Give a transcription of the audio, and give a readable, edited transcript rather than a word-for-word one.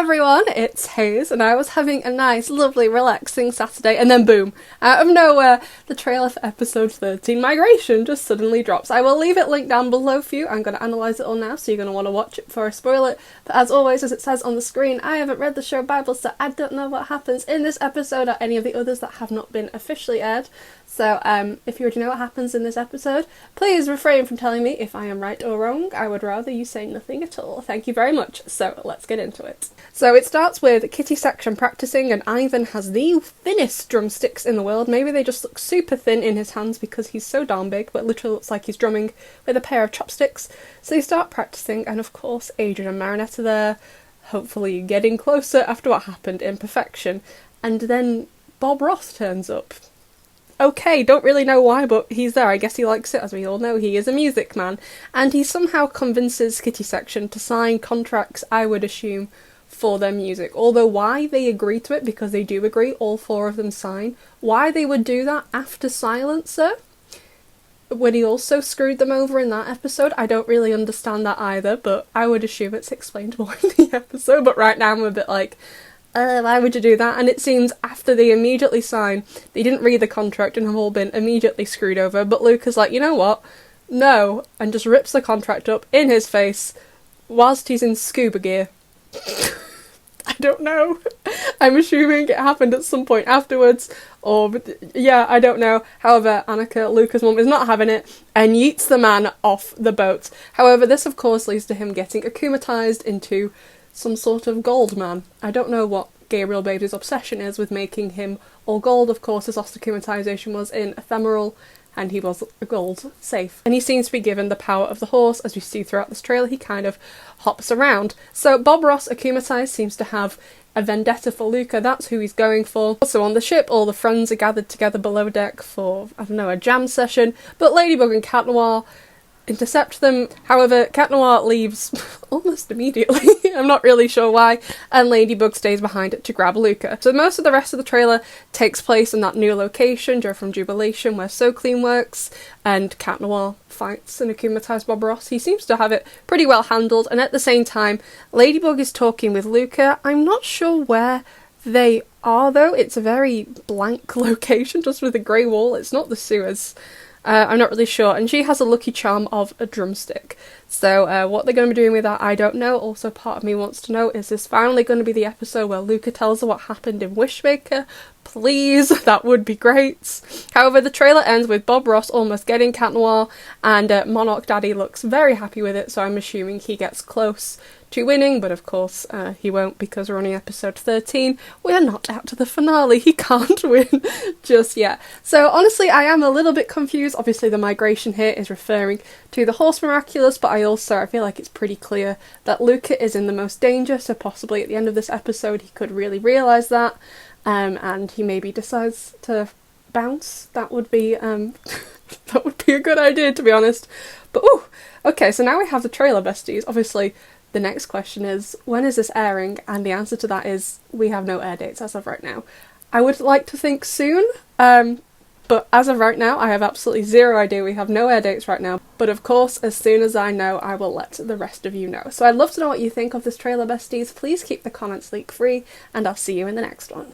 everyone, it's Hayes, and I was having a nice, lovely, relaxing Saturday, and then boom, out of nowhere, the trailer for episode 13, Migration, just suddenly drops. I will leave it linked down below for you. I'm going to analyse it all now, so you're going to want to watch it before I spoil it. But as always, as it says on the screen, I haven't read the show Bible, so I don't know what happens in this episode or any of the others that have not been officially aired. So, if you already know what happens in this episode, please refrain from telling me if I am right or wrong. I would rather you say nothing at all. Thank you very much. So, let's get into it. So, it starts with Kitty section practicing, and Ivan has the thinnest drumsticks in the world. Maybe they just look super thin in his hands because he's so darn big, but literally looks like he's drumming with a pair of chopsticks. So, they start practicing, and of course, Adrian and Marinette are there, hopefully getting closer after what happened in Perfection. And then Bob Ross turns up. Okay, don't really know why, but he's there. I guess he likes it. As we all know, he is a music man. And he somehow convinces Kitty section to sign contracts, I would assume, for their music. Although why they agree to it, because they do agree, all four of them sign. Why they would do that after Silencer, when he also screwed them over in that episode, I don't really understand that either, but I would assume it's explained more in the episode. But right now I'm a bit like, why would you do that? And it seems after they immediately sign, they didn't read the contract and have all been immediately screwed over, but Luke is like, you know what? No, and just rips the contract up in his face whilst he's in scuba gear. I don't know. I'm assuming it happened at some point afterwards, or yeah, I don't know. However, Annika, Luca's mum, is not having it and yeets the man off the boat. However, this of course leads to him getting akumatized into some sort of gold man. I don't know what Gabriel Baby's obsession is with making him all gold. Of course, his ostrakumatization was in Ephemeral, and he was gold safe. And he seems to be given the power of the horse. As we see throughout this trailer, he kind of hops around. So Bob Ross, akumatized, seems to have a vendetta for Luca. That's who he's going for. Also on the ship, all the friends are gathered together below deck for, I don't know, a jam session. But Ladybug and Cat Noir intercept them. However, Cat Noir leaves almost immediately. I'm not really sure why, and Ladybug stays behind it to grab Luca. So most of the rest of the trailer takes place in that new location, Joe from Jubilation, where So Clean works, and Cat Noir fights and akumatized Bob Ross. He seems to have it pretty well handled, and at the same time, Ladybug is talking with Luca. I'm not sure where they are though. It's a very blank location, just with a grey wall. It's not the sewers. I'm not really sure, and she has a lucky charm of a drumstick. So what they're going to be doing with that, I don't know. Also, part of me wants to know, is this finally going to be the episode where Luca tells her what happened in Wishmaker? Please, that would be great. However, the trailer ends with Bob Ross almost getting Cat Noir, and Monarch Daddy looks very happy with it, so I'm assuming he gets close to winning, but of course he won't, because we're only episode 13. We're not out to the finale. He can't win just yet. So honestly, I am a little bit confused. Obviously the migration here is referring to the horse Miraculous, but I feel like it's pretty clear that Luca is in the most danger, so possibly at the end of this episode he could really realise that, and he maybe decides to bounce. That would be that would be a good idea, to be honest. But ooh, okay, so now we have the trailer, besties. Obviously the next question is, when is this airing? And the answer to that is, we have no air dates as of right now. I would like to think soon, but as of right now, I have absolutely zero idea. We have no air dates right now. But of course, as soon as I know, I will let the rest of you know. So I'd love to know what you think of this trailer, besties. Please keep the comments leak free, and I'll see you in the next one.